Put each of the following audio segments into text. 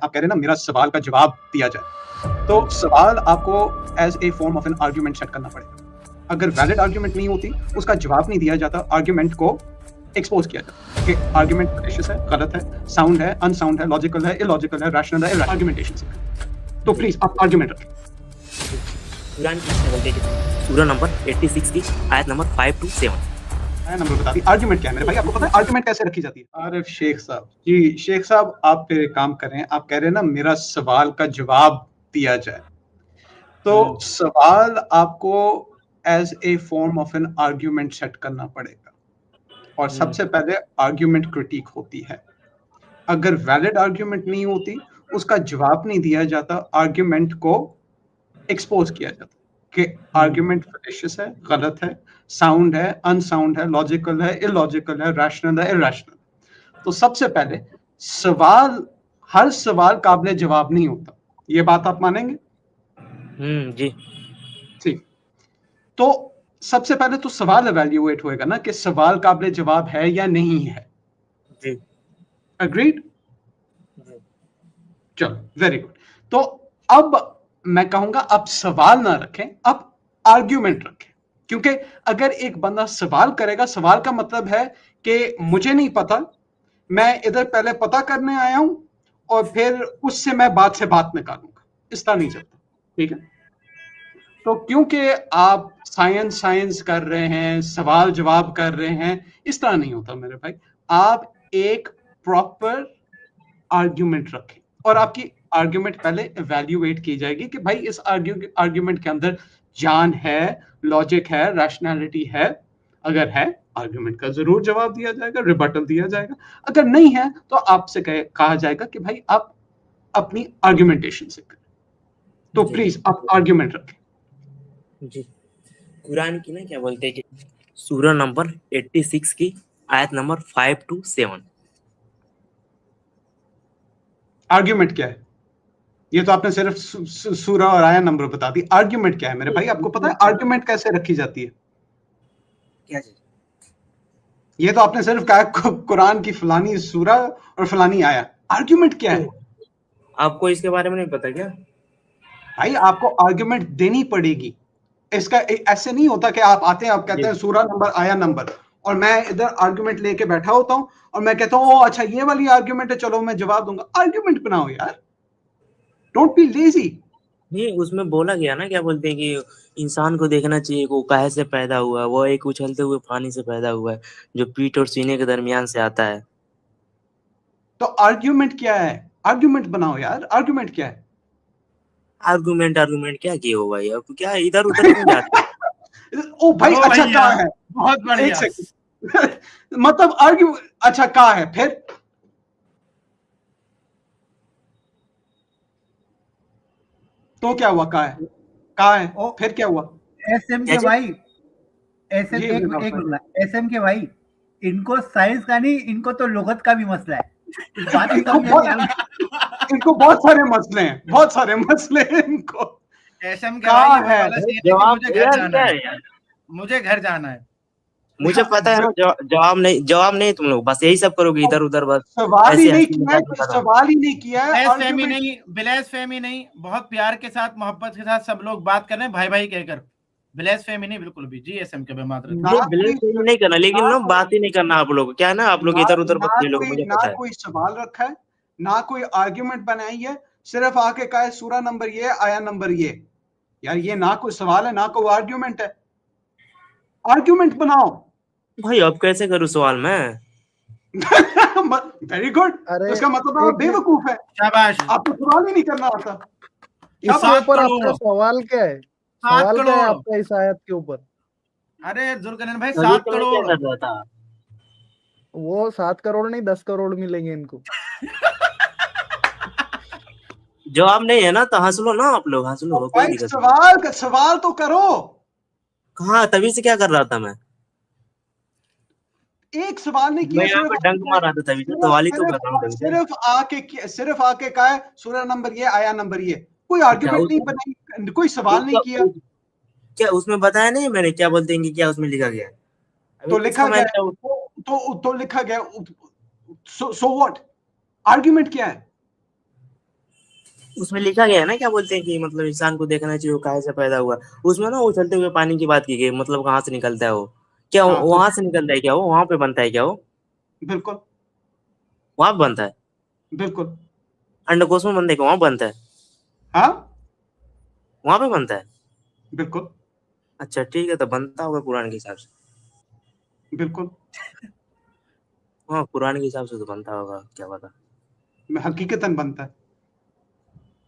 आप कह रहे हैं ना मेरा सवाल का जवाब दिया जाए, तो सवाल आपको as a form of an argument set करना पड़ेगा। अगर वैलिड आर्ग्यूमेंट नहीं होती, उसका जवाब नहीं दिया जाता, आर्ग्यूमेंट को एक्सपोज किया जाता कि आर्ग्यूमेंट फैलेशियस है, गलत है, साउंड है, अनसाउंड है, लॉजिकल है, इलॉजिकल है, रैशनल है, आर्ग्यूमेंटेशन से। तो प्लीज आप आर्ग्यूमेंट रखें। कुरान की बोलते हैं सूरा नंबर 86 की आयत नंबर 5 to 7। आया नंबर बता दी। आर्ग्यूमेंट क्या है मेरे भाई, आपको पता है आर्ग्यूमेंट कैसे रखी जाती है? आरिफ शेख साहब जी, शेख साहब आप फिर एक काम करें, आप कह रहे हैं ना मेरा सवाल का जवाब दिया जाए, तो सवाल आपको as a form of an argument set करना पड़ेगा, और सबसे पहले आर्ग्यूमेंट क्रिटिक होती है। अगर वैलिड आर्ग्यूमेंट नहीं होती, उसका जवाब नहीं दिया जाता, आर्ग्यूमेंट को एक्सपोज किया जाता कि आर्ग्यूमेंट फैलेशियस है, गलत है, साउंड है, अनसाउंड है, लॉजिकल है, इलॉजिकल है, रैशनल है, इरैशनल। तो सबसे पहले सवाल, हर सवाल काबिल जवाब नहीं होता, ये बात आप मानेंगे? जी ठीक, तो सबसे पहले तो सवाल एवेल्युएट होएगा ना कि सवाल काबिल जवाब है या नहीं है। जी अग्रीड? चलो वेरी गुड। तो अब मैं कहूंगा आप सवाल ना रखें, आप आर्ग्यूमेंट रखें, क्योंकि अगर एक बंदा सवाल करेगा, सवाल का मतलब है कि मुझे नहीं पता, मैं इधर पहले पता करने आया हूं और फिर उससे मैं बात से बात निकालूंगा, इस तरह नहीं चलता। ठीक है, तो क्योंकि आप साइंस कर रहे हैं, सवाल जवाब कर रहे हैं, इस तरह नहीं होता मेरे भाई। आप एक प्रॉपर आर्ग्यूमेंट रखें, और आपकी आर्ग्यूमेंट पहले इवैल्यूएट की जाएगी कि भाई इस आर्ग्यूमेंट के अंदर जान है, लॉजिक है, रैशनैलिटी है। अगर है, आर्ग्यूमेंट का जरूर जवाब दिया जाएगा, रिबटल दिया जाएगा। अगर नहीं है तो आपसे कहा जाएगा कि भाई आप अपनी आर्ग्यूमेंटेशन से करें। तो प्लीज आप आर्ग्यूमेंट रखें। जी कुरान की ना क्या बोलते हैं कि सूरा नंबर 86 की आयत नंबर 5 to 7। आर्ग्यूमेंट क्या है? ये तो आपने सिर्फ सूरा और आया नंबर बता दी। आर्ग्यूमेंट क्या है मेरे भाई, आपको पता है आर्ग्यूमेंट कैसे रखी जाती है? क्या चीज? ये तो आपने सिर्फ कहा कुरान की फलानी सूरा और फलानी आया। आर्ग्यूमेंट क्या है आपको इसके बारे में नहीं पता क्या? भाई? आपको आर्ग्यूमेंट देनी पड़ेगी। इसका ऐसे नहीं होता कि आप आते हैं, आप कहते हैं सूरा नंबर आया नंबर, और मैं इधर आर्ग्यूमेंट लेके बैठा होता हूं और मैं कहता हूं अच्छा ये वाली आर्ग्यूमेंट है, चलो मैं जवाब दूंगा। आर्ग्यूमेंट बनाओ यार, डोंट बी लेजी। नहीं, उसमें बोला गया ना क्या बोलते हैं कि इंसान को देखना चाहिए वो काहे से पैदा हुआ है। वो एक उछलते हुए पानी से पैदा हुआ है जो पीठ और सीने के दरमियान से आता है। तो आर्ग्यूमेंट क्या है? आर्ग्यूमेंट बनाओ यार, आर्ग्यूमेंट क्या है? आर्गुमेंट क्या किए हो भाई? अब क्या इधर उधर क्यों जाते हो? ओ भाई अच्छा कहा है, बहुत एक बढ़िया। सेकंड मतलब आर्ग्यू अच्छा कहा है, फिर तो क्या हुआ? कहा है फिर क्या हुआ? एसएम के भाई, एसएम जी, एक मिनट, एसएम के भाई, इनको साइंस का नहीं, इनको तो लुगत का भी मसला है। बात ही इनको बहुत सारे मसले हैं, बहुत सारे मसले हैं इनको। एसएम के भाई वो वाला सीन है कि मुझे घर जवाब जाना क्या है, है यार? मुझे घर जाना है। मुझे पता है ना, जवाब नहीं तुम लोग बस यही सब करोगे इधर उधर बस। सवाल ही ऐसे नहीं हंसी किया है, मजाक में खत्म। सवाल ही नहीं किया है। ब्लेसफेमी नहीं, ब्लेसफेमी नहीं, बहुत प्यार के साथ मोहब्बत के साथ सब लोग बात कर रहे हैं, भाई भाई कहकर। ब्लेसफेमी नहीं बिल्कुल भी। जी एसएम के मात्र नहीं करना, लेकिन ना बात ही नहीं करना आप लोग। क्या है ना, आप लोग इधर उधर बस खेलो, मुझे ना पता है। कोई सवाल रखा है, ना कोई आर्ग्यूमेंट बनाई है, सिर्फ आके कहा है सूरा नंबर ये, आया नंबर ये। यार ये ना कोई सवाल है, ना कोई आर्ग्यूमेंट है। आर्ग्यूमेंट बनाओ भाई अब कैसे करूँ सवाल मैं? Very good. इसका मतलब आप बेवकूफ है, शाबाश। आपको सवाल ही नहीं करना आता। इसके ऊपर आपका सवाल क्या है? सवाल क्या है आपका इस आयत के ऊपर? अरे जुल्करनैन भाई 7 करोड़। कर रहा था वो 7 करोड़ नहीं 10 करोड़ मिलेंगे इनको। जवाब नहीं है ना तो हंस लो ना आप लोग, हंस लो, कोई दिक्कत नहीं। सवाल तो करो। कहाँ, तभी से क्या कर रहा था मैं? एक सवाल नहीं किया, मैं यहाँ पे डंक मार रहा था तभी तो सवाल ही तो कर रहा हूँ तभी से। सिर्फ आके कहा है सूरा नंबर ये, आया नंबर ये। कोई आर्ग्यूमेंट नहीं बनाई, कोई सवाल नहीं किया। क्या उसमें बताया नहीं मैंने? क्या बोलते हैं कि क्या उसमें लिखा गया है? तो लिखा गया तो लिखा गया। So what? आर्ग्यूमेंट क्या है? उसमें लिखा गया है ना, क्या बोलते हैं कि मतलब इंसान को देखना चाहिए वो कहाँ से पैदा हुआ। उसमें ना उछलते हुए पानी की बात की गई, मतलब कहाँ से निकलता है वो, क्या हाँ, तो वहां से निकलता है क्या, वो वहां पे बनता है क्या, वो बिल्कुल वहां पे बनता है, बिल्कुल। अंडकोश में बनता है क्या, वहां बनता है, हाँ वहां पे बनता है। बिल्कुल अच्छा ठीक है, तो बनता होगा कुरान के हिसाब से। बिल्कुल। हाँ कुरान के हिसाब से तो बनता होगा, क्या पता। हकीकतन बनता है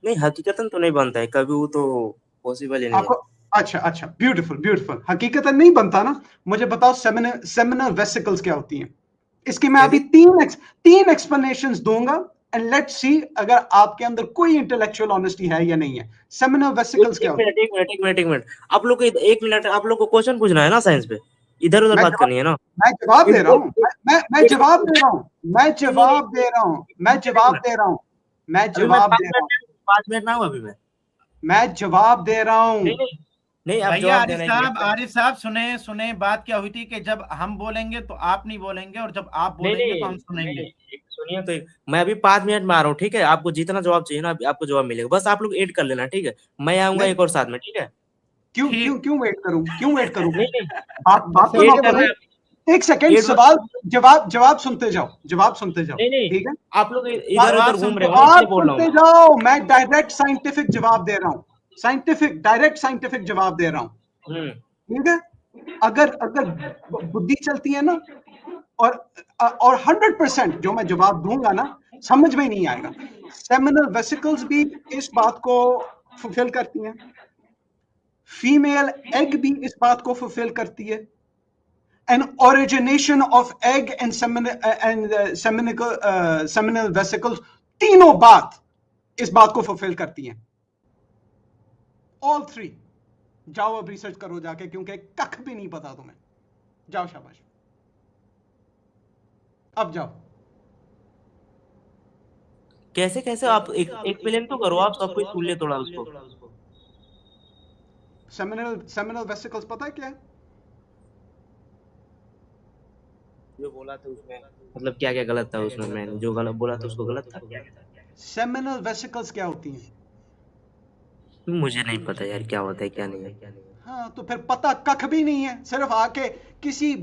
नहीं हकीकतन तो नहीं बनता है कभी, वो तो पॉसिबल ही नहीं आपको। है। अच्छा अच्छा, ब्यूटीफुल ब्यूटीफुल। हकीकतन नहीं बनता ना। मुझे बताओ सेमिनल वेसिकल्स क्या होती हैं। इसकी मैं अभी तीन एक्सप्लेनेशंस दूंगा एंड लेट्स सी अगर आपके अंदर कोई इंटेलेक्चुअल ऑनेस्टी है या नहीं है। सेमिनल वेसिकल्स क्या होती है? एक मिनट आप लोग को, एक मिनट आप लोग को क्वेश्चन पूछना है ना साइंस पे, इधर उधर मैं बात जवाब करनी है ना। मैं जवाब दे रहा हूं। एक- मैं एक- जवाब दे रहा हूं। मैं नहीं नहीं जवाब दे रहा हूं। मैं नहीं, जवाब दे रहा हूं। मैं अभी मैं जवाब दे रहा हूं। 5 मिनट ना हूँ अभी मैं जवाब दे रहा हूं। नहीं नहीं नहीं, आप भैया जवाब देना एक मिनट। आरिफ साहब सुने सुने, बात क्या हुई थी कि जब हम बोलेंगे तो आप नहीं बोलेंगे, और जब आप नहीं बोलेंगे नहीं तो हम नहीं सुनेंगे। नहीं, सुनिए तो मैं अभी 5 मिनट में आ रहा हूँ, ठीक है, आपको जितना जवाब चाहिए ना आपको जवाब मिलेगा, बस आप लोग ऐड कर लेना, ठीक है, मैं आऊंगा नहीं, एक और साथ में, ठीक है। क्यों क्यों ठीक। क्यों वेट करूं? क्यों वेट करूं? नहीं नहीं बात तो सही ना है करूं। भाई। एक सेकंड, ऐड मत, सवाल जवाब सुनते जाओ। जवाब सुनते जाओ। नहीं नहीं, ठीक है, आप लोग इधर जवाब उधर घूम रहे सुनते हो ना, जाओ। इसलिए जवाब बोल रहा हूँ सुनते जाओ। मैं डायरेक्ट साइंटिफिक जवाब दे रहा हूं। साइंटिफिक, डायरेक्ट साइंटिफिक जवाब दे रहा हूं। मैं। ठीक है, अगर अगर बुद्धि चलती है ना, और 100% जो मैं जवाब दूंगा ना समझ में नहीं आएगा। सेमिनल वेसिकल्स भी इस बात को फुलफिल करती हैं। फीमेल एग भी इस बात को फुलफिल करती है। And origination of egg and seminal vesicles, तीनों बात इस बात को फुलफिल करती हैं। All three. जाओ अब रिसर्च करो जाके, क्योंकि कख भी नहीं पता तुम्हें। जाओ, शाबाश। अब जाओ। कैसे कैसे आप एक प्लेन तो करो, आप सब कुछ सुन ले थोड़ा उसको। सेमिनल वेसिकल्स पता है क्या है? जो बोला था उसमें मतलब क्या क्या गलत था उसमें, मैंने जो गलत बोला था उसको गलत था क्या। सेमिनल वेसिकल्स क्या होती हैं? मुझे नहीं पता यार क्या होता है क्या नहीं है। हाँ, तो फिर पता कख भी नहीं है। सिर्फ आके किसी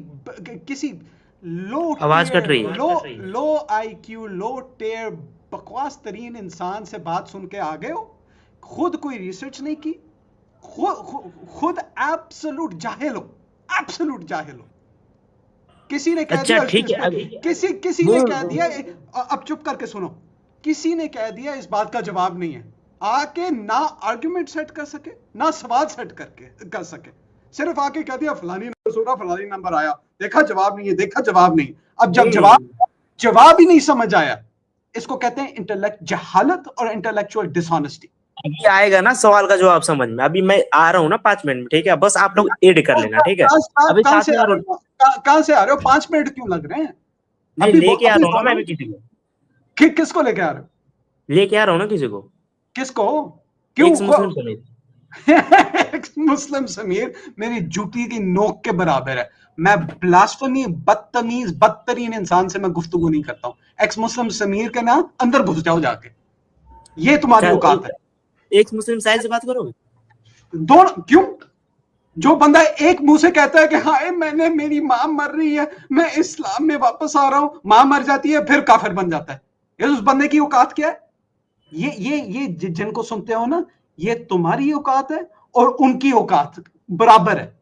किसी लो आवाज कट टियर, रही है। लो आईक्यू, लो टियर बकवास तरीन इंसान से बात सुन के आ गए हो। खुद कोई रिसर्च नहीं की। खुद एब्सोल्यूट जाहिल हो। एब्सोल्यूट जाहिल हो। किसी ने कह अच्छा दिया ठीक है, किसी ने कह दिया। अब चुप करके सुनो। किसी ने कह दिया इस बात का जवाब नहीं है। आके ना आर्गुमेंट सेट कर सके, ना सवाल सेट कर सके। सिर्फ आके कह दिया फलानी नंबर सुना, फलानी नंबर आया, देखा जवाब नहीं है, देखा जवाब नहीं। अब जब जवाब ही नहीं समझ आया, इसको कहते हैं इंटेलेक्ट जहालत और इंटेलेक्चुअल डिसऑनेस्टी। अभी आएगा ना सवाल का जवाब समझ में, अभी मैं आ रहा हूँ ना 5 मिनट में, ठीक है, बस आप लोग ऐड कर लेना, ठीक है। अभी कहां साथ से में आ रहे हो? कहां से आ रहे हो? 5 मिनट क्यों लग रहे हैं? नहीं अभी लेके आ अभी रहा हूँ ना मैं बोलो। भी किसी को, किसको लेके आ रहे हो? लेके आ रहा हूँ ना किसी को, किसको? क्यों? एक्स मुस्लिम समेत। मुस्लिम समीर मेरी जूती की नोक के बराबर है। मैं ब्लास्फेमी, बदतमीज, बदतरीन इंसान से मैं गुफ्तगू नहीं करता हूं। एक्स मुस्लिम समीर के ना अंदर घुस जाओ जाके। ये तुम्हारी औकात है। एक्स मुस्लिम साहिल से बात करोगे? दोनों क्यों? जो बंदा एक मुंह से कहता है कि हाँ मैंने, मेरी मां मर रही है, मैं इस्लाम में वापस आ रहा हूं, मां मर जाती है, फिर काफिर बन जाता है। ये उस बंदे की औकात क्या है? ये जिनको सुनते हो ना, ये तुम्हारी औकात है और उनकी औकात बराबर है।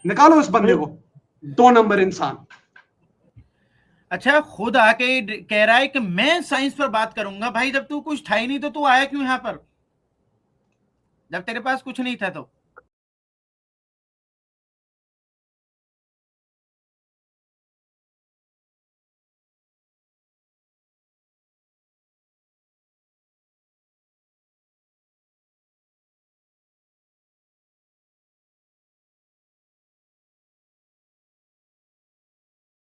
निकालो इस बंदे को। 2 नंबर इंसान। अच्छा, खुद आके कह रहा है कि मैं साइंस पर बात करूंगा। भाई जब तू कुछ था ही नहीं तो तू आया क्यों यहाँ पर, जब तेरे पास कुछ नहीं था तो?